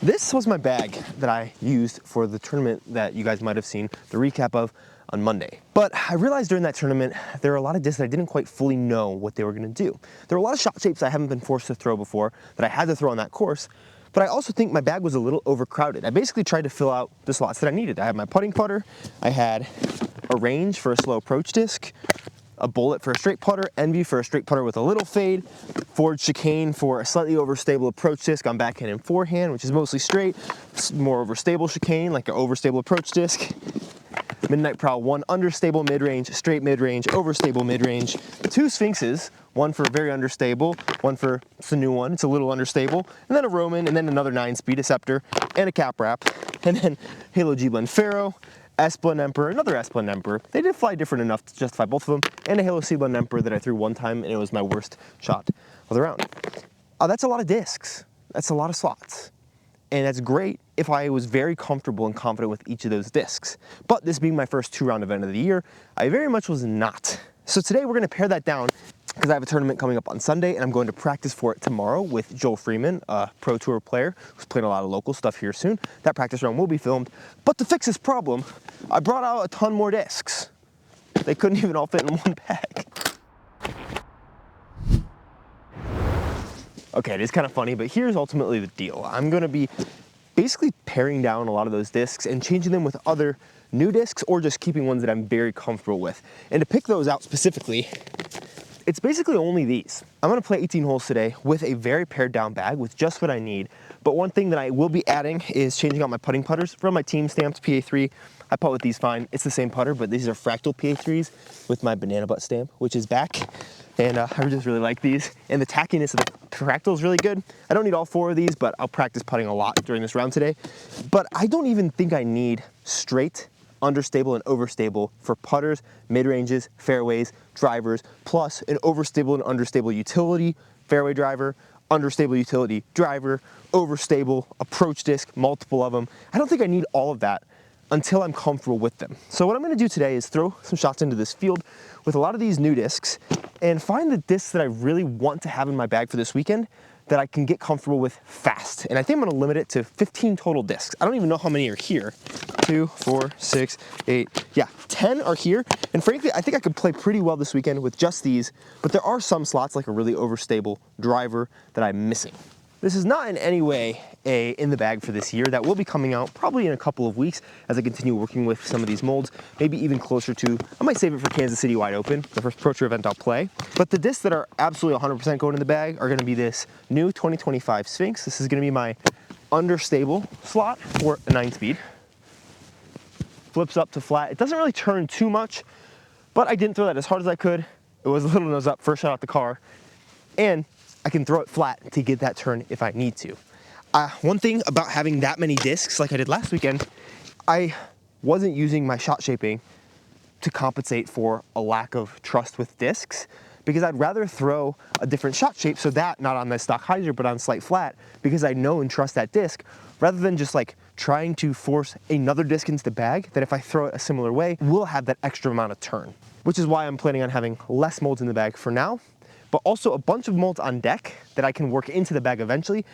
This was my bag that I used for the tournament that you guys might have seen the recap of on Monday. But I realized during that tournament, there are a lot of discs that I didn't quite fully know what they were gonna do. There were a lot of shot shapes I haven't been forced to throw before that I had to throw on that course, but I also think my bag was a little overcrowded. I basically tried to fill out the slots that I needed. I had my putting putter, I had a range for a slow approach disc, a bullet for a straight putter, envy for a straight putter with a little fade, forward chicane for a slightly overstable approach disc on backhand and forehand, which is mostly straight, more overstable chicane, like an overstable approach disc, midnight prowl, one understable mid-range, straight mid-range, overstable mid-range, two sphinxes, one for very understable, one for, it's a new one, it's a little understable, and then a Roman, and then another 9-speed, a scepter, and a cap wrap, and then Halo G-Blend Pharaoh, S-Blend Emperor, another S-Blend Emperor. They did fly different enough to justify both of them, and a Halo C-Blend Emperor that I threw one time, and it was my worst shot of the round. That's a lot of discs. That's a lot of slots. And that's great if I was very comfortable and confident with each of those discs. But this being my first 2-round event of the year, I very much was not. So today we're gonna pare that down because I have a tournament coming up on Sunday and I'm going to practice for it tomorrow with Joel Freeman, a Pro Tour player who's playing a lot of local stuff here soon. That practice round will be filmed. But to fix this problem, I brought out a ton more discs. They couldn't even all fit in one bag. Okay, it is kind of funny, but here's ultimately the deal. I'm gonna be basically paring down a lot of those discs and changing them with other new discs or just keeping ones that I'm very comfortable with. And to pick those out specifically, it's basically only these. I'm gonna play 18 holes today with a very pared down bag with just what I need. But one thing that I will be adding is changing out my putting putters from my team stamped PA3. I putt with these fine. It's the same putter, but these are fractal PA3s with my banana butt stamp, which is back. And I just really like these. And the tackiness of the fractal is really good. I don't need all 4 of these, but I'll practice putting a lot during this round today. But I don't even think I need straight, understable, and overstable for putters, mid-ranges, fairways, drivers, plus an overstable and understable utility, fairway driver, understable utility driver, overstable, approach disc, multiple of them. I don't think I need all of that until I'm comfortable with them. So what I'm gonna do today is throw some shots into this field with a lot of these new discs and find the discs that I really want to have in my bag for this weekend that I can get comfortable with fast. And I think I'm gonna limit it to 15 total discs. I don't even know how many are here. 2, 4, 6, 8, yeah, 10 are here. And frankly, I think I could play pretty well this weekend with just these, but there are some slots like a really overstable driver that I'm missing. This is not in any way a in the bag for this year. That will be coming out probably in a couple of weeks as I continue working with some of these molds, maybe even closer to, I might save it for Kansas City Wide Open, the first Pro Tour event I'll play. But the discs that are absolutely 100% going in the bag are gonna be this new 2025 Sphinx. This is gonna be my understable slot for a 9-speed. Flips up to flat. It doesn't really turn too much, but I didn't throw that as hard as I could. It was a little nose up, first shot out the car. And I can throw it flat to get that turn if I need to. One thing about having that many discs like I did last weekend, I wasn't using my shot shaping to compensate for a lack of trust with discs because I'd rather throw a different shot shape so that not on the stock hyzer but on slight flat because I know and trust that disc rather than just like trying to force another disc into the bag that if I throw it a similar way will have that extra amount of turn, which is why I'm planning on having less molds in the bag for now, but also a bunch of molds on deck that I can work into the bag eventually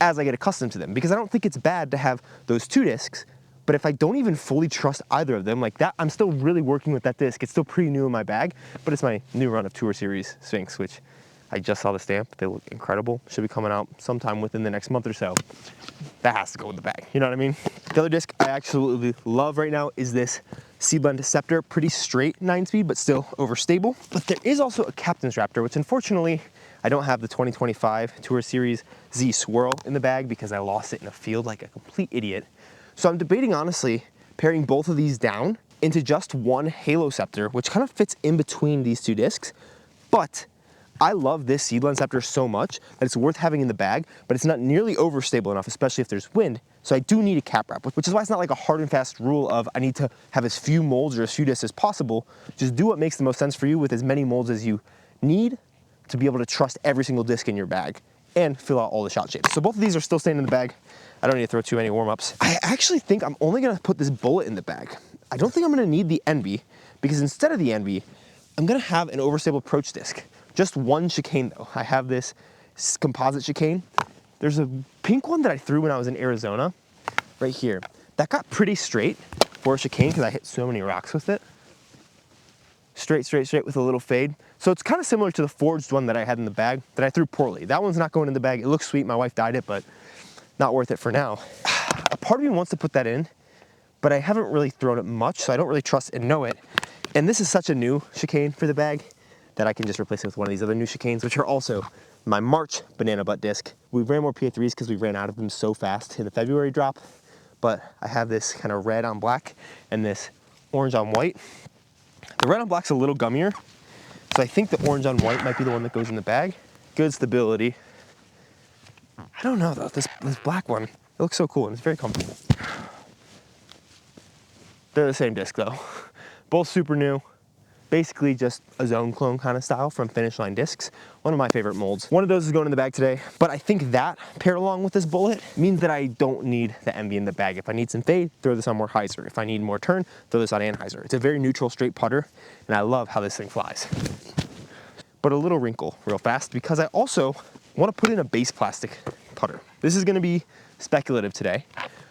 as I get accustomed to them. Because I don't think it's bad to have those 2 discs, but if I don't even fully trust either of them like that, I'm still really working with that disc. It's still pretty new in my bag, but it's my new run of Tour Series Sphinx, which I just saw the stamp. They look incredible. Should be coming out sometime within the next month or so. That has to go in the bag, you know what I mean? The other disc I absolutely love right now is this C-Blend Scepter, pretty straight 9-speed, but still overstable. But there is also a Captain's Raptor, which unfortunately, I don't have the 2025 Tour Series Z Swirl in the bag because I lost it in a field like a complete idiot. So I'm debating, honestly, paring both of these down into just one Halo Scepter, which kind of fits in between these 2 discs. But I love this C-Blend Scepter so much that it's worth having in the bag, but it's not nearly overstable enough, especially if there's wind. So I do need a cap wrap, which is why it's not like a hard and fast rule of I need to have as few molds or as few discs as possible. Just do what makes the most sense for you with as many molds as you need to be able to trust every single disc in your bag and fill out all the shot shapes. So both of these are still staying in the bag. I don't need to throw too many warm-ups. I actually think I'm only gonna put this bullet in the bag. I don't think I'm gonna need the Envy because instead of the Envy, I'm gonna have an overstable approach disc. Just one chicane though. I have this composite chicane There's a pink one that I threw when I was in Arizona, right here. That got pretty straight for a chicane because I hit so many rocks with it. Straight, straight, straight with a little fade. So it's kind of similar to the forged one that I had in the bag that I threw poorly. That one's not going in the bag. It looks sweet. My wife dyed it, but not worth it for now. A part of me wants to put that in, but I haven't really thrown it much, so I don't really trust and know it. And this is such a new chicane for the bag that I can just replace it with one of these other new chicanes, which are also my March banana butt disc. We ran more PA3s because we ran out of them so fast in the February drop, but I have this kind of red on black and this orange on white. The red on black's a little gummier, so I think the orange on white might be the one that goes in the bag. Good stability. I don't know though, this black one, it looks so cool and it's very comfortable. They're the same disc though. Both super new. Basically just a zone clone kind of style from Finish Line Discs. One of my favorite molds. One of those is going in the bag today, but I think that paired along with this bullet means that I don't need the Envy in the bag. If I need some fade, throw this on more hyzer. If I need more turn, throw this on anhyzer. It's a very neutral straight putter, and I love how this thing flies. But a little wrinkle real fast because I also want to put in a base plastic putter. This is going to be speculative today.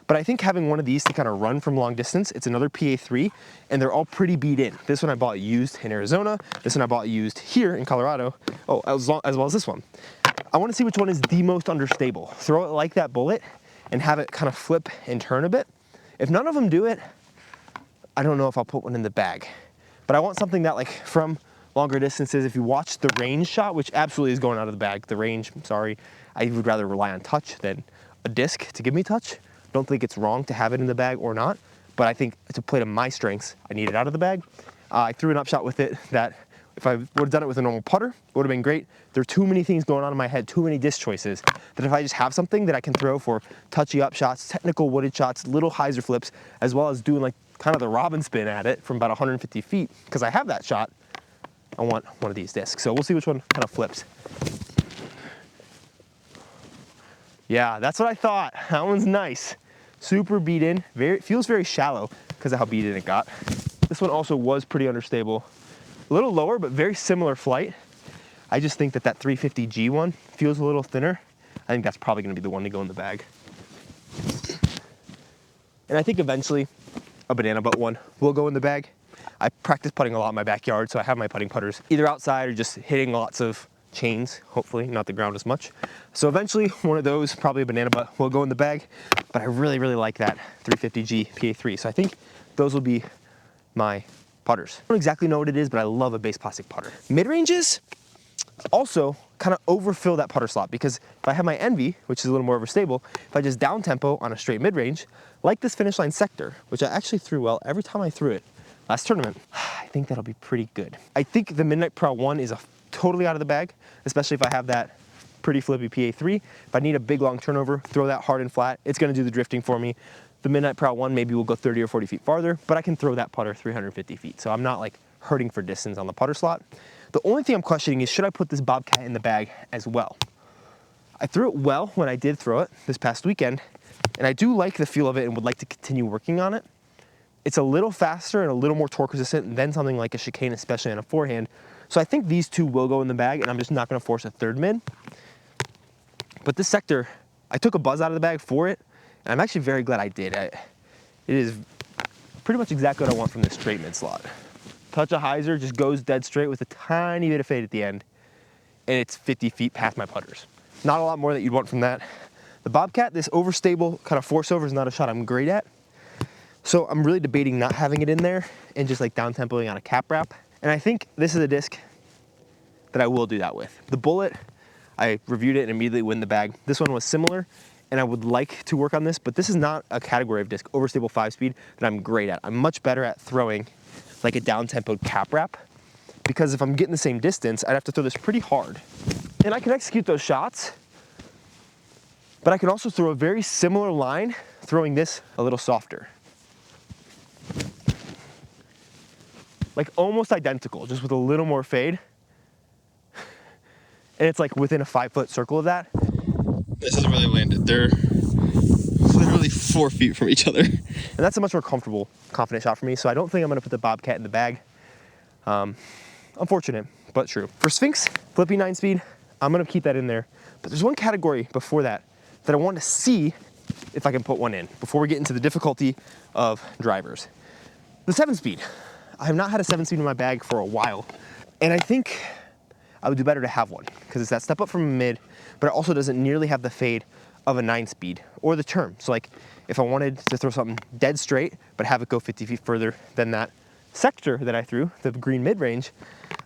But I think having one of these to kind of run from long distance, it's another PA3, and they're all pretty beat in. This one I bought used in Arizona. This one I bought used here in Colorado. Oh, as well as this one. I want to see which one is the most understable. Throw it like that bullet and have it kind of flip and turn a bit. If none of them do it, I don't know if I'll put one in the bag. But I want something that like from longer distances, if you watch the range shot, which absolutely is going out of the bag, the range, I'm sorry, I would rather rely on touch than a disc to give me touch. Don't think it's wrong to have it in the bag or not, but I think to play to my strengths, I need it out of the bag. I threw an upshot with it that if I would have done it with a normal putter, it would have been great. There are too many things going on in my head, too many disc choices, that if I just have something that I can throw for touchy upshots, technical wooded shots, little hyzer flips, as well as doing like kind of the robin spin at it from about 150 feet, because I have that shot, I want one of these discs. So we'll see which one kind of flips. Yeah, that's what I thought. That one's nice. Super beat in, feels very shallow because of how beat in it got. This one also was pretty understable. A little lower, but very similar flight. I just think that that 350G one feels a little thinner. I think that's probably gonna be the one to go in the bag. And I think eventually a banana butt one will go in the bag. I practice putting a lot in my backyard, so I have my putting putters either outside or just hitting lots of chains, hopefully, not the ground as much. So eventually one of those, probably a banana butt, will go in the bag, but I really, really like that 350G PA3. So I think those will be my putters. I don't exactly know what it is, but I love a base plastic putter. Mid-ranges also kind of overfill that putter slot because if I have my Envy, which is a little more overstable, if I just down tempo on a straight mid-range, like this Finish Line Sector, which I actually threw well every time I threw it last tournament, I think that'll be pretty good. I think the Midnight Prow 1 is totally out of the bag, especially if I have that pretty flippy PA3. If I need a big long turnover, throw that hard and flat, it's gonna do the drifting for me. The Midnight Prow 1 maybe will go 30 or 40 feet farther, but I can throw that putter 350 feet. So I'm not like hurting for distance on the putter slot. The only thing I'm questioning is should I put this Bobcat in the bag as well? I threw it well when I did throw it this past weekend, and I do like the feel of it and would like to continue working on it. It's a little faster and a little more torque resistant than something like a chicane, especially on a forehand. So I think these two will go in the bag, and I'm just not gonna force a third mid. But this Sector, I took a buzz out of the bag for it, and I'm actually very glad I did. It is pretty much exactly what I want from this straight mid slot. Touch of hyzer, just goes dead straight with a tiny bit of fade at the end, and it's 50 feet past my putters. Not a lot more that you'd want from that. The Bobcat, this overstable kind of force over is not a shot I'm great at. So I'm really debating not having it in there and just like down tempoing on a cap wrap. And I think this is a disc that I will do that with. The Bullet, I reviewed it and immediately went in the bag. This one was similar, and I would like to work on this, but this is not a category of disc, overstable 5-speed, that I'm great at. I'm much better at throwing like a down-tempoed cap wrap, because if I'm getting the same distance, I'd have to throw this pretty hard. And I can execute those shots, but I can also throw a very similar line, throwing this a little softer. Like almost identical, just with a little more fade. And it's like within a 5-foot circle of that. This hasn't really landed. They're literally 4 feet from each other. And that's a much more comfortable, confident shot for me. So I don't think I'm gonna put the Bobcat in the bag. Unfortunate, but true. For Sphinx, flippy 9-speed, I'm gonna keep that in there. But there's one category before that that I want to see if I can put one in before we get into the difficulty of drivers. The 7-speed. I have not had a 7-speed in my bag for a while, and I think I would do better to have one because it's that step up from a mid, but it also doesn't nearly have the fade of a 9-speed or the turn. So like if I wanted to throw something dead straight, but have it go 50 feet further than that sector that I threw, the green mid-range,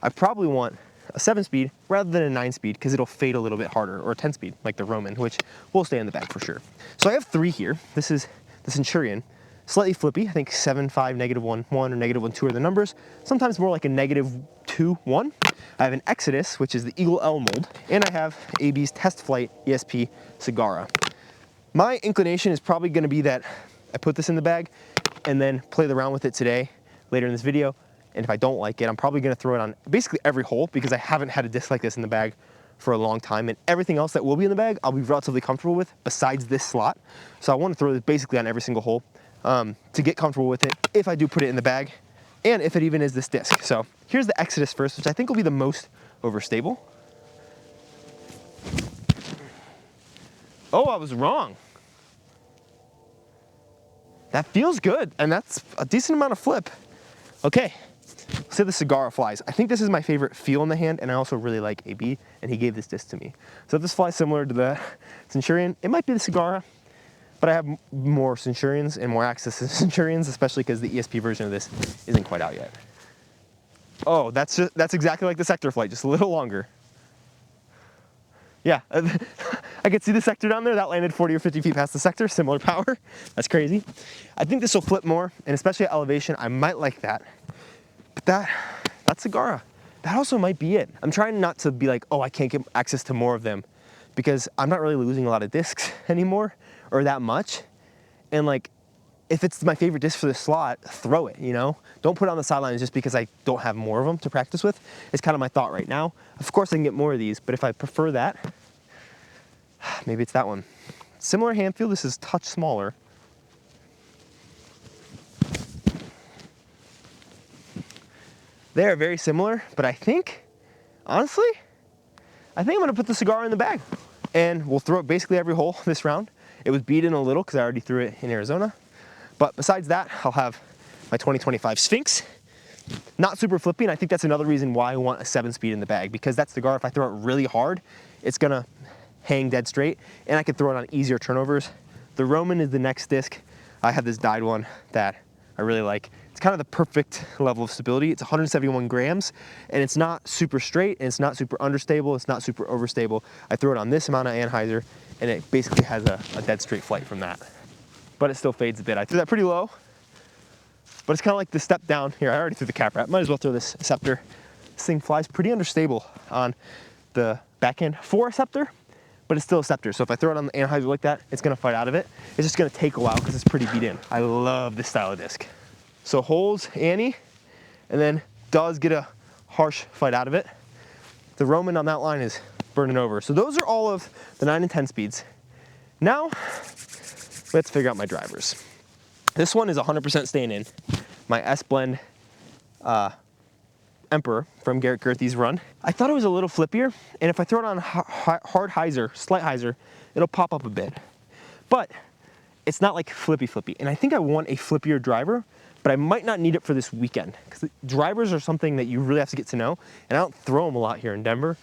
I probably want a 7-speed rather than a 9-speed because it'll fade a little bit harder, or a 10-speed like the Roman, which will stay in the bag for sure. So I have 3 here. This is the Centurion, slightly flippy. I think 7.5, -1.1, or -1.2 are the numbers. Sometimes more like a -2.1. I have an Exodus, which is the Eagle L mold, and I have AB's Test Flight ESP Sagara. My inclination is probably going to be that I put this in the bag and then play around with it today, later in this video. And if I don't like it, I'm probably going to throw it on basically every hole because I haven't had a disc like this in the bag for a long time. And everything else that will be in the bag, I'll be relatively comfortable with besides this slot. So I want to throw this basically on every single hole to get comfortable with it if I do put it in the bag, and if it even is this disc. So here's the Exodus first, which I think will be the most overstable. Oh, I was wrong. That feels good, and that's a decent amount of flip. Okay, let's say the Sagara flies. I think this is my favorite feel in the hand, and I also really like AB, and he gave this disc to me. So if this flies similar to the Centurion, it might be the Sagara, but I have more Centurions and more access to Centurions, especially because the ESP version of this isn't quite out yet. Oh, that's exactly like the Sector flight, just a little longer. Yeah, I could see the Sector down there. That landed 40 or 50 feet past the Sector, similar power. That's crazy. I think this will flip more, and especially at elevation, I might like that. But that's Sagara. That also might be it. I'm trying not to be like, oh, I can't get access to more of them, because I'm not really losing a lot of discs anymore, or that much. And like, if it's my favorite disc for this slot, throw it, you know? Don't put it on the sidelines just because I don't have more of them to practice with. It's kind of my thought right now. Of course I can get more of these, but if I prefer that, maybe it's that one. Similar hand feel, this is a touch smaller. They are very similar, but I think, honestly, I think I'm gonna put the Sagara in the bag, and we'll throw it basically every hole this round. It was beat in a little because I already threw it in Arizona. But besides that, I'll have my 2025 Sphinx. Not super flippy, and I think that's another reason why I want a 7-speed in the bag, because that Sagara, if I throw it really hard, it's gonna hang dead straight, and I can throw it on easier turnovers. The Roman is the next disc. I have this dyed one that I really like. It's kind of the perfect level of stability. It's 171 grams, and it's not super straight, and it's not super understable, it's not super overstable. I throw it on this amount of anhyzer, and it basically has a dead straight flight from that. But it still fades a bit. I threw that pretty low, but it's kind of like the step down. Here, I already threw the cap wrap. Might as well throw this Scepter. This thing flies pretty understable on the back end for a Scepter, but it's still a Scepter. So if I throw it on the anhyzer like that, it's gonna fight out of it. It's just gonna take a while because it's pretty beat in. I love this style of disc. So holds Annie, and then does get a harsh fight out of it. The Roman on that line is burning over. So those are all of the 9 and 10 speeds. Now, let's figure out my drivers. This one is 100% staying in. My S-Blend Emperor from Garrett Gerthy's run. I thought it was a little flippier, and if I throw it on hard hyzer, slight hyzer, it'll pop up a bit. But it's not like flippy, and I think I want a flippier driver, but I might not need it for this weekend, because drivers are something that you really have to get to know, and I don't throw them a lot here in Denver.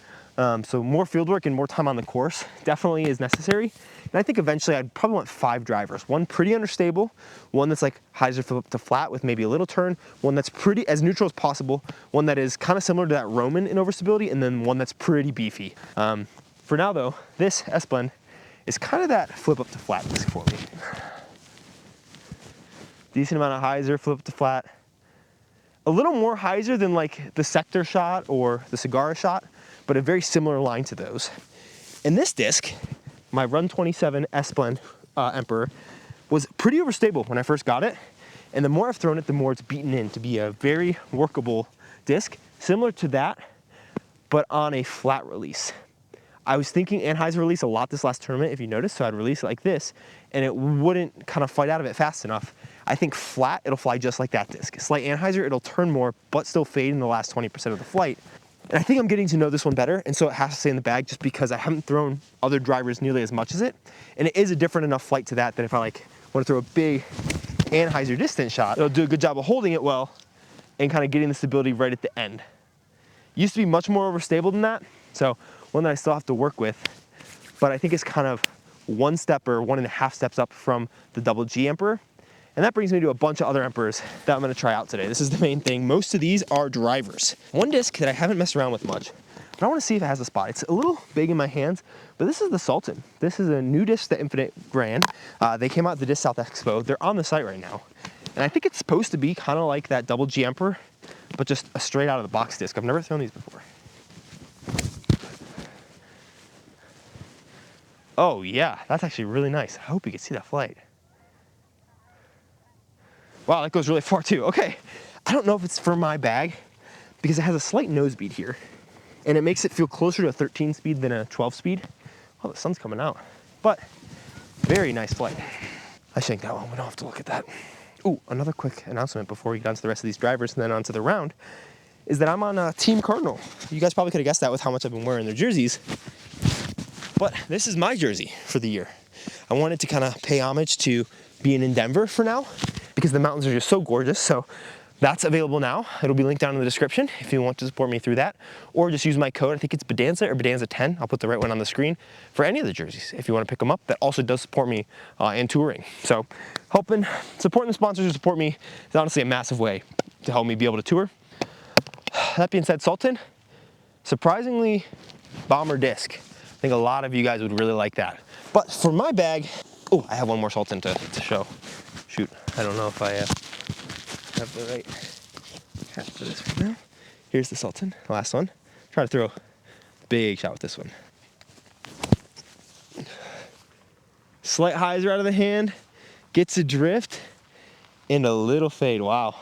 So more field work and more time on the course definitely is necessary. And I think eventually I'd probably want 5 drivers. One pretty understable, one that's like hyzer flip to flat with maybe a little turn, one that's pretty as neutral as possible, one that is kind of similar to that Roman in overstability, and then one that's pretty beefy. For now though, this S-Blend is kind of that flip up to flat disc for me. Decent amount of hyzer, flip up to flat. A little more hyzer than like the Sector shot or the Sagara shot, but a very similar line to those. And this disc, my Run 27 S-Blend Emperor, was pretty overstable when I first got it. And the more I've thrown it, the more it's beaten in to be a very workable disc, similar to that, but on a flat release. I was thinking anhyzer release a lot this last tournament, if you noticed, so I'd release it like this, and it wouldn't kind of fight out of it fast enough. I think flat, it'll fly just like that disc. Slight anhyzer, it'll turn more, but still fade in the last 20% of the flight. And I think I'm getting to know this one better, and so it has to stay in the bag just because I haven't thrown other drivers nearly as much as it. And it is a different enough flight to that if I like want to throw a big Anheuser distance shot, it'll do a good job of holding it well and kind of getting the stability right at the end. Used to be much more overstable than that, so one that I still have to work with, but I think it's kind of 1 step or 1.5 steps up from the double G Emperor. And that brings me to a bunch of other Emperors that I'm gonna try out today. This is the main thing. Most of these are drivers. One disc that I haven't messed around with much, but I wanna see if it has a spot. It's a little big in my hands, but this is the Sultan. This is a new disc that Infinite ran. They came out at the Disc South Expo. They're on the site right now. And I think it's supposed to be kind of like that double G Emperor, but just a straight out of the box disc. I've never thrown these before. Oh yeah, that's actually really nice. I hope you can see that flight. Wow, that goes really far too. Okay, I don't know if it's for my bag because it has a slight nose bead here and it makes it feel closer to a 13 speed than a 12 speed. Oh, the sun's coming out, but very nice flight. I shanked that one, we don't have to look at that. Ooh, another quick announcement before we get on to the rest of these drivers and then onto the round is that I'm on Team Cardinal. You guys probably could have guessed that with how much I've been wearing their jerseys, but this is my jersey for the year. I wanted to kind of pay homage to being in Denver for now because the mountains are just so gorgeous. So that's available now. It'll be linked down in the description if you want to support me through that, or just use my code. I think it's Bodanza or Bodanza 10. I'll put the right one on the screen for any of the jerseys if you want to pick them up. That also does support me in touring. So supporting the sponsors who support me is honestly a massive way to help me be able to tour. That being said, Sultan, surprisingly bomber disc. I think a lot of you guys would really like that. But for my bag, oh, I have one more Sultan to show. Shoot, I don't know if I have the right hat for this right now. Here's the Sultan, the last one. Try to throw a big shot with this one. Slight hyzer out of the hand, gets a drift, and a little fade. Wow.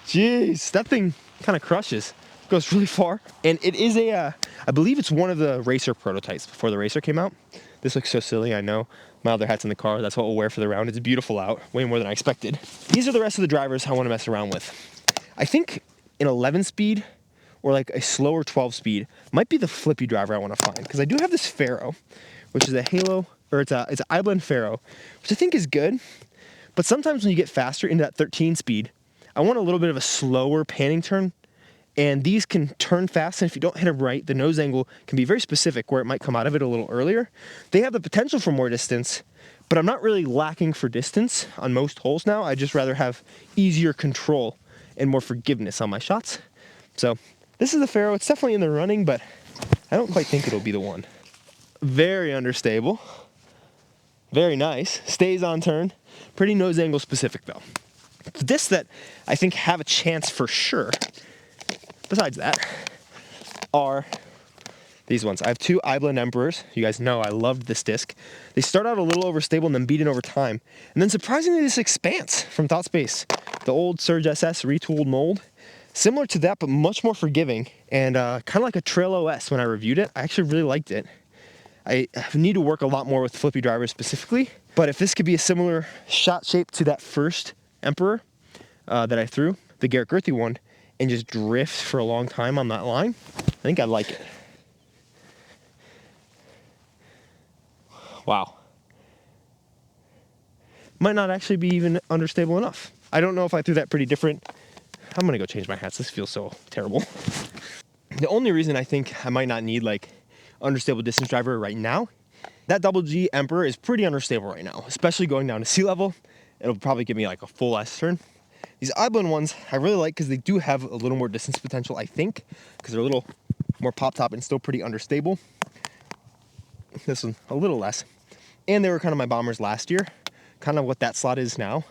Jeez, that thing kind of crushes. Goes really far. And it is I believe it's one of the racer prototypes before the racer came out. This looks so silly, I know. My other hat's in the car, that's what we'll wear for the round. It's beautiful out, way more than I expected. These are the rest of the drivers I want to mess around with. I think an 11 speed or like a slower 12 speed might be the flippy driver I want to find, because I do have this Faro, which is a Halo, or it's an I-blend Faro, which I think is good. But sometimes when you get faster into that 13 speed, I want a little bit of a slower panning turn. And these can turn fast, and if you don't hit them right, the nose angle can be very specific where it might come out of it a little earlier. They have the potential for more distance, but I'm not really lacking for distance on most holes now. I'd just rather have easier control and more forgiveness on my shots. So this is the Faro. It's definitely in the running, but I don't quite think it'll be the one. Very understable. Very nice. Stays on turn. Pretty nose angle specific though. The discs that I think have a chance for sure, besides that, are these ones. I have 2 I-blend Emperors. You guys know I loved this disc. They start out a little overstable and then beat in over time. And then surprisingly, this expanse from Thought Space, the old Surge SS retooled mold. Similar to that, but much more forgiving, and kind of like a Trail OS when I reviewed it. I actually really liked it. I need to work a lot more with flippy drivers specifically, but if this could be a similar shot shape to that first Emperor that I threw, the Garrett Girthy one, and just drift for a long time on that line, I think I'd like it. Wow. Might not actually be even understable enough. I don't know if I threw that pretty different. I'm gonna go change my hats. This feels so terrible. The only reason I think I might not need like understable distance driver right now, that double G Emperor is pretty understable right now, especially going down to sea level. It'll probably give me like a full S turn. These I-blend ones I really like because they do have a little more distance potential, I think, because they're a little more pop top and still pretty understable. This one a little less. And they were kind of my bombers last year, kind of what that slot is now.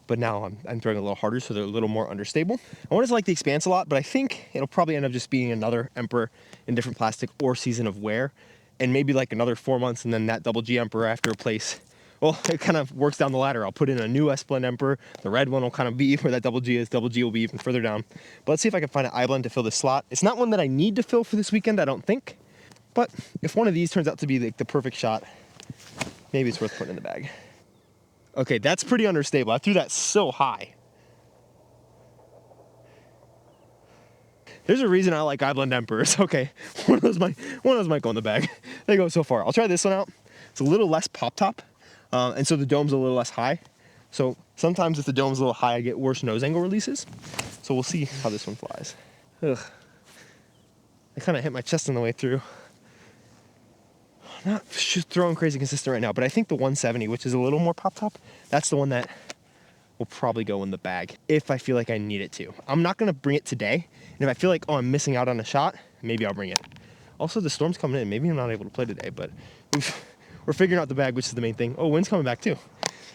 But now I'm throwing a little harder, so they're a little more understable. I wanted to like the Expanse a lot, but I think it'll probably end up just being another Emperor in different plastic or season of wear, and maybe like another 4 months, and then that double G Emperor I have to replace. Well, it kind of works down the ladder. I'll put in a new S-blend Emperor. The red one will kind of be where that double G is. Double G will be even further down. But let's see if I can find an I-blend to fill this slot. It's not one that I need to fill for this weekend, I don't think. But if one of these turns out to be like the perfect shot, maybe it's worth putting in the bag. Okay, that's pretty understable. I threw that so high. There's a reason I like iBlend Emperors. Okay, one of those might go in the bag. They go so far. I'll try this one out. It's a little less pop top, and so the dome's a little less high. So sometimes if the dome's a little high, I get worse nose angle releases. So we'll see how this one flies. Ugh. I kind of hit my chest on the way through. Not throwing crazy consistent right now, but I think the 170, which is a little more pop top, that's the one that will probably go in the bag if I feel like I need it to. I'm not gonna bring it today, and if I feel like, oh, I'm missing out on a shot, maybe I'll bring it. Also, the storm's coming in. Maybe I'm not able to play today, but we're figuring out the bag, which is the main thing. Oh, wind's coming back too.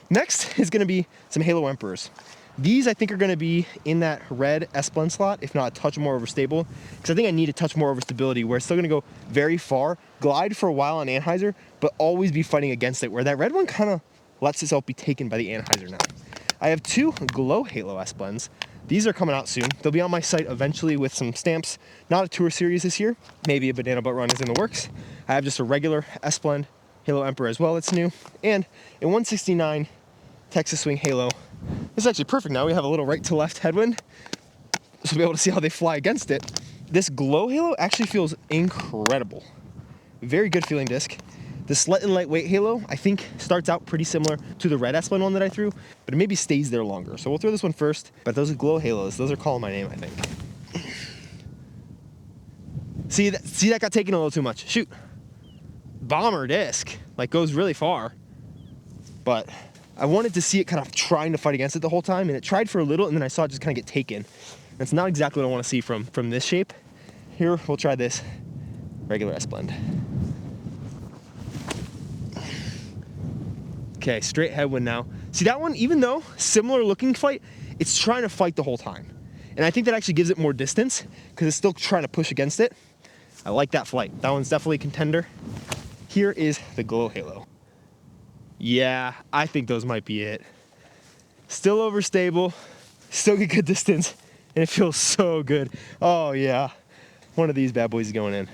Next is gonna be some Halo Emperors. These I think are gonna be in that red S-Blend slot, if not a touch more overstable, because I think I need a touch more overstability where it's still gonna go very far, glide for a while on Anheuser, but always be fighting against it, where that red one kind of lets itself be taken by the Anheuser now. I have two Glow Halo S-Blends. These are coming out soon. They'll be on my site eventually with some stamps. Not a tour series this year. Maybe a banana butt run is in the works. I have just a regular S-Blend Halo Emperor as well, it's new. And a 169 Texas Swing Halo. This is actually perfect now. We have a little right to left headwind. So we'll be able to see how they fly against it. This Glow Halo actually feels incredible. Very good feeling disc. The slightly lightweight Halo, I think, starts out pretty similar to the red S-Blend one that I threw, but it maybe stays there longer. So we'll throw this one first, but those are Glow Halos. Those are calling my name, I think. See, that got taken a little too much. Shoot. Bomber disc, like goes really far, but I wanted to see it kind of trying to fight against it the whole time, and it tried for a little, and then I saw it just kind of get taken. That's not exactly what I want to see from this shape. Here, we'll try this regular S-Blend. Okay, straight headwind now. See that one, even though similar looking fight, it's trying to fight the whole time. And I think that actually gives it more distance because it's still trying to push against it. I like that flight. That one's definitely a contender. Here is the Glow Halo. Yeah, I think those might be it. Still overstable, still get good distance, and it feels so good. Oh yeah, one of these bad boys is going in.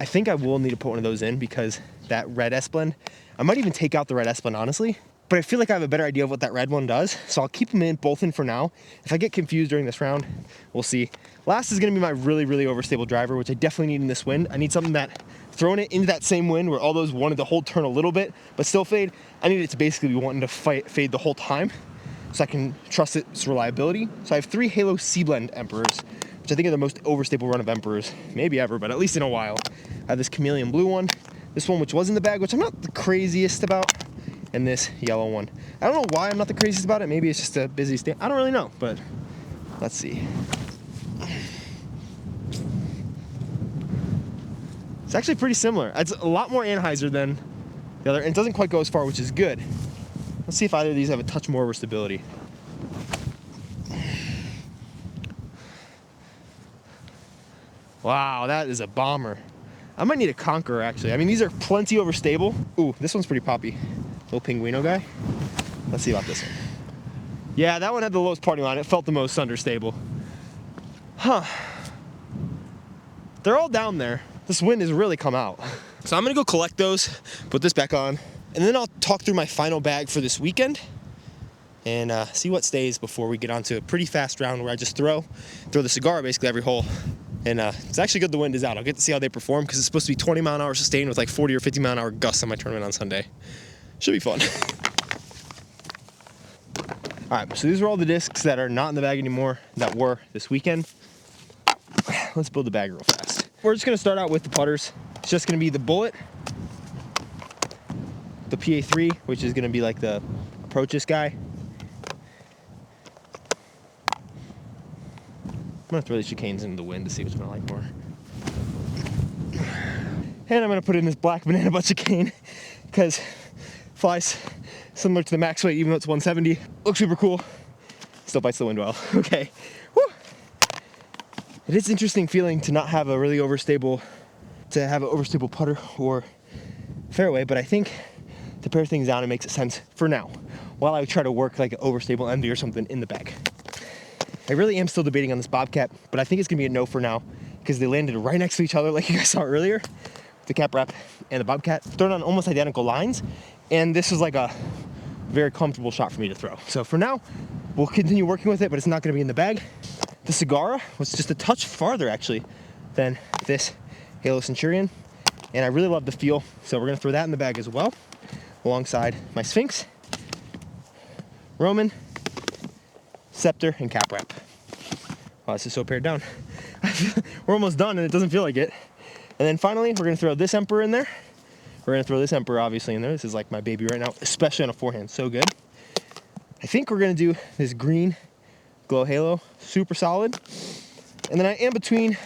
I think I will need to put one of those in because that red S-Blend, I might even take out the red S-Blend honestly, but I feel like I have a better idea of what that red one does, so I'll keep them both in for now. If I get confused during this round, we'll see. Last is gonna be my really, really overstable driver, which I definitely need in this wind. I need something that, throwing it into that same wind where all those wanted to hold turn a little bit, but still fade, I need it to basically be wanting to fade the whole time, so I can trust its reliability. So I have 3 Halo C-Blend Emperors, which I think are the most overstable run of Emperors, maybe ever, but at least in a while. I have this chameleon blue one, this one which was in the bag, which I'm not the craziest about, and this yellow one. I don't know why I'm not the craziest about it. Maybe it's just a busy stand. I don't really know, but let's see. It's actually pretty similar. It's a lot more Anheuser than the other, and it doesn't quite go as far, which is good. Let's see if either of these have a touch more overstability. Wow, that is a bomber. I might need a Conqueror, actually. I mean, these are plenty overstable. Ooh, this one's pretty poppy. Little Pinguino guy. Let's see about this one. Yeah, that one had the lowest party line. It felt the most understable. Huh. They're all down there. This wind has really come out. So I'm gonna go collect those, put this back on, and then I'll talk through my final bag for this weekend and see what stays before we get on to a pretty fast round where I just throw the cigar basically every hole. And it's actually good the wind is out. I'll get to see how they perform because it's supposed to be 20 mile an hour sustained with like 40 or 50 mile an hour gusts on my tournament on Sunday. Should be fun. All right, so these are all the discs that are not in the bag anymore that were this weekend. Let's build the bag real fast. We're just gonna start out with the putters. It's just gonna be the Bullet, the PA3, which is gonna be like the approach this guy. I'm gonna throw these chicanes into the wind to see which one I like more. And I'm gonna put in this black banana butt chicane because flies similar to the max weight even though it's 170. Looks super cool. Still bites the wind well. Okay. Woo. It is interesting feeling to not have a really overstable, putter or fairway, but I think to pare things down it makes sense for now while I try to work like an overstable envy or something in the bag. I really am still debating on this Bobcat, but I think it's gonna be a no for now because they landed right next to each other like you guys saw earlier. The cap wrap and the Bobcat thrown on almost identical lines, and this was like a very comfortable shot for me to throw. So for now, we'll continue working with it, but it's not gonna be in the bag. The Sagara was just a touch farther actually than this Halo Centurion, and I really love the feel. So we're gonna throw that in the bag as well, alongside my Sphinx, Roman, Scepter, and Cap Wrap. Oh, this is so pared down. We're almost done and it doesn't feel like it. And then finally, we're gonna throw this Emperor in there. We're gonna throw this Emperor obviously in there. This is like my baby right now, especially on a forehand, so good. I think we're gonna do this green Glow Halo, super solid. And then I am between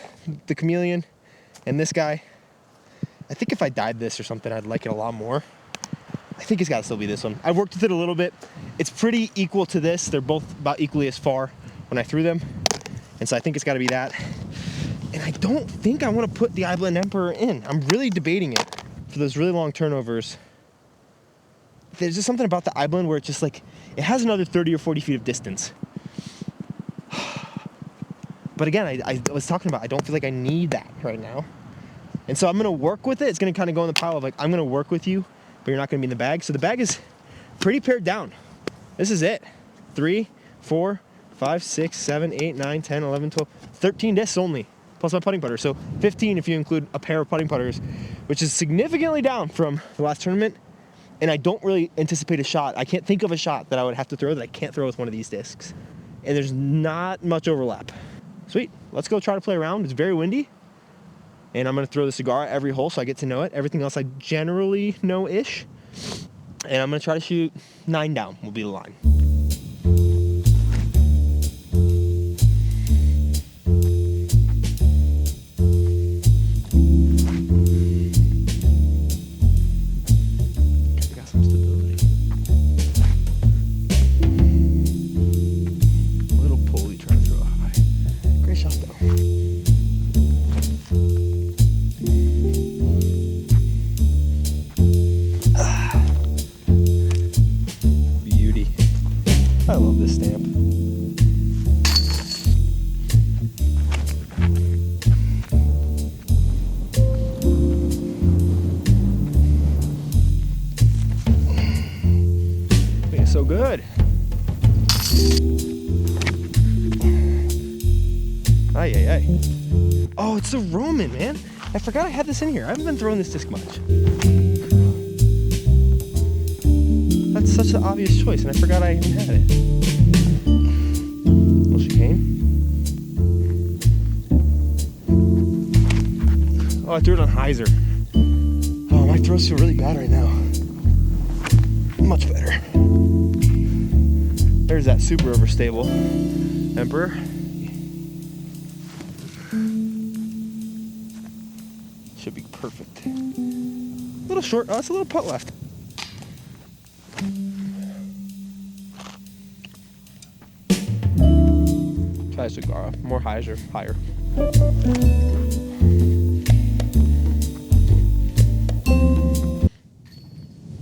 the Chameleon and this guy. I think if I dyed this or something, I'd like it a lot more. I think it's gotta still be this one. I've worked with it a little bit. It's pretty equal to this. They're both about equally as far when I threw them. And so I think it's gotta be that. And I don't think I wanna put the Iblend Emperor in. I'm really debating it for those really long turnovers. There's just something about the Iblend where it's just like, it has another 30 or 40 feet of distance. But again, I was talking about, I don't feel like I need that right now. And so I'm gonna work with it. It's gonna kind of go in the pile of like, I'm gonna work with you, but you're not gonna be in the bag. So the bag is pretty pared down. This is it. 3, 4, 5, 6, 7, 8, 9, 10, 11, 12, 13 discs only, plus my putting putter. So 15 if you include a pair of putting putters, which is significantly down from the last tournament. And I don't really anticipate a shot. I can't think of a shot that I would have to throw that I can't throw with one of these discs. And there's not much overlap. Sweet, let's go try to play around. It's very windy. And I'm gonna throw the Sagara every hole so I get to know it. Everything else I generally know-ish. And I'm gonna try to shoot 9 down will be the line. Got some stability. A little pulley trying to throw high. Great shot though. I love this stamp. I think it's so good. Ay, ay, ay. Oh, it's the Roman, man. I forgot I had this in here. I haven't been throwing this disc much. That's such an obvious choice, and I forgot I even had it. Little chicane. Oh, I threw it on hyzer. Oh, my throws feel really bad right now. Much better. There's that super overstable Emperor. Should be perfect. A little short. Oh, it's a little putt left. Try Sagara. More hyzer, higher.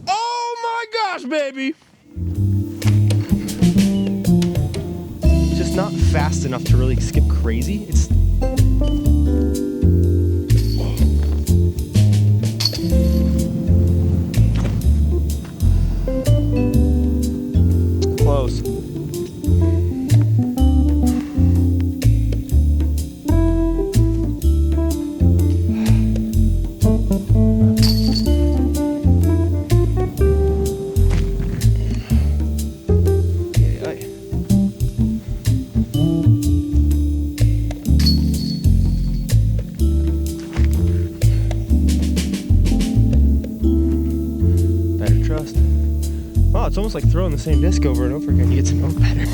Oh my gosh, baby! Just not fast enough to really skip crazy. It's close. It's almost like throwing the same disc over and over again. You get to know it better.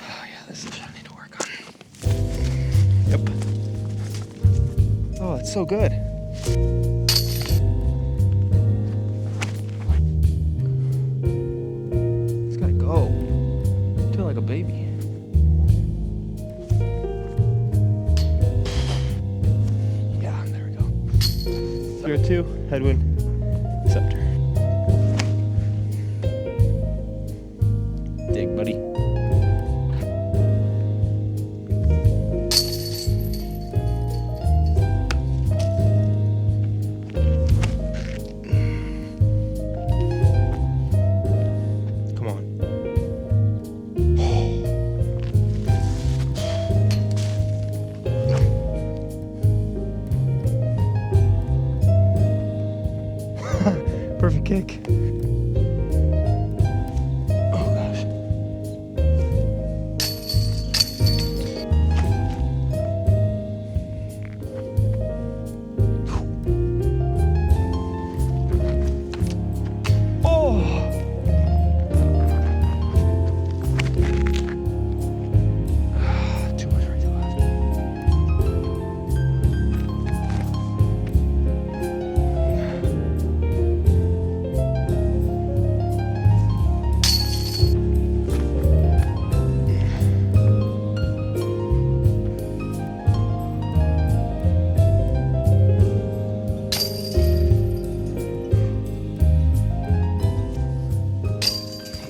Oh yeah, this is what I need to work on. Yep. Oh, it's so good. It's gotta go. I feel like a baby. Zero 2, headwind, Scepter. Dig, buddy. that kick. Oh gosh. Oh! Too much right to left.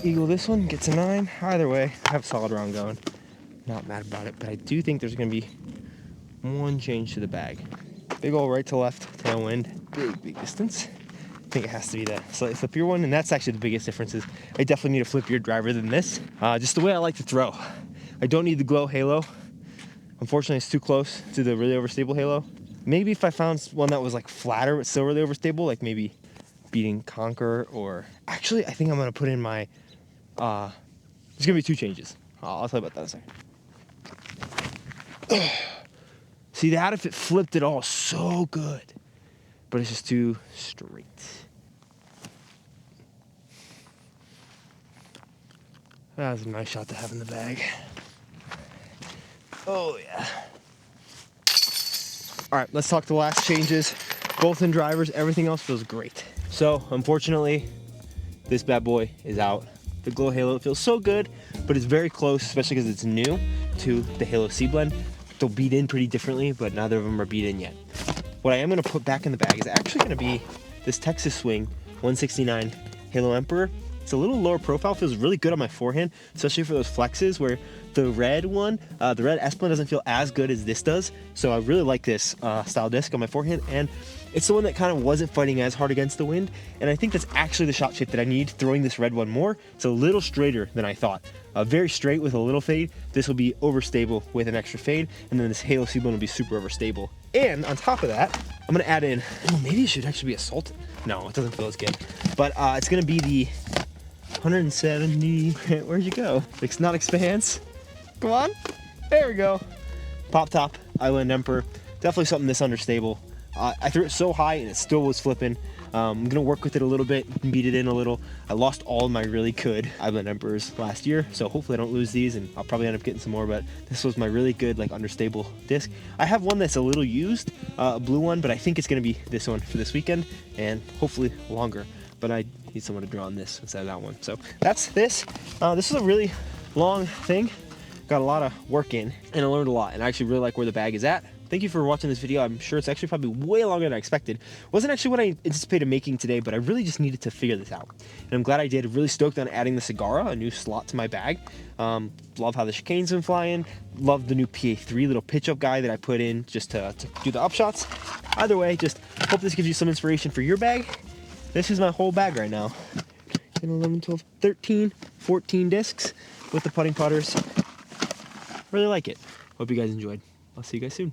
Eagle this one, gets a 9. Either way, I have a solid round going. Not mad about it, but I do think there's gonna be one change to the bag. Big ol' right to left tailwind, big distance. I think it has to be the slightly flippier one, and that's actually the biggest difference. Is I definitely need a flippier driver than this. Just the way I like to throw. I don't need the glow halo. Unfortunately, it's too close to the really overstable halo. Maybe if I found one that was like flatter but still really overstable, like maybe beating Conquer, or actually I think I'm gonna put in my there's gonna be 2 changes. I'll tell you about that in a second. See that, if it flipped it all so good, but it's just too straight. That was a nice shot to have in the bag. Oh yeah. All right, let's talk the last changes. Both in drivers, everything else feels great. So unfortunately, this bad boy is out. The glow halo, it feels so good, but it's very close, especially because it's new to the Halo C blend. They'll beat in pretty differently, but neither of them are beat in yet. What I am gonna put back in the bag is actually gonna be this Texas Swing 169 Halo Emperor. It's a little lower profile, feels really good on my forehand, especially for those flexes where the red one, the red S blend doesn't feel as good as this does. So I really like this style disc on my forehand, and it's the one that kind of wasn't fighting as hard against the wind. And I think that's actually the shot shape that I need, throwing this red one more. It's a little straighter than I thought. Very straight with a little fade. This will be overstable with an extra fade, and then this Halo C blend will be super overstable. And on top of that, I'm gonna add in, oh, maybe it should actually be a Sultan. No, it doesn't feel as good. But it's gonna be the 170, where'd you go? It's not Expanse. Come on, there we go. Pop top, Island Emperor. Definitely something this understable. I threw it so high and it still was flipping. I'm gonna work with it a little bit, beat it in a little. I lost all of my really good Island Emperors last year, so hopefully I don't lose these, and I'll probably end up getting some more, but this was my really good, like, understable disc. I have one that's a little used, a blue one, but I think it's gonna be this one for this weekend, and hopefully longer. But I need someone to draw on this instead of that one. So that's this. This is a really long thing. Got a lot of work in, and I learned a lot, and I actually really like where the bag is at. Thank you for watching this video. I'm sure it's actually probably way longer than I expected. Wasn't actually what I anticipated making today, but I really just needed to figure this out. And I'm glad I did. Really stoked on adding the Sagara, a new slot to my bag. Love how the chicane's been flying. Love the new PA3 little pitch up guy that I put in just to do the upshots. Either way, just hope this gives you some inspiration for your bag. This is my whole bag right now. 10, 11, 12, 13, 14 discs with the putting putters. Really like it. Hope you guys enjoyed. I'll see you guys soon.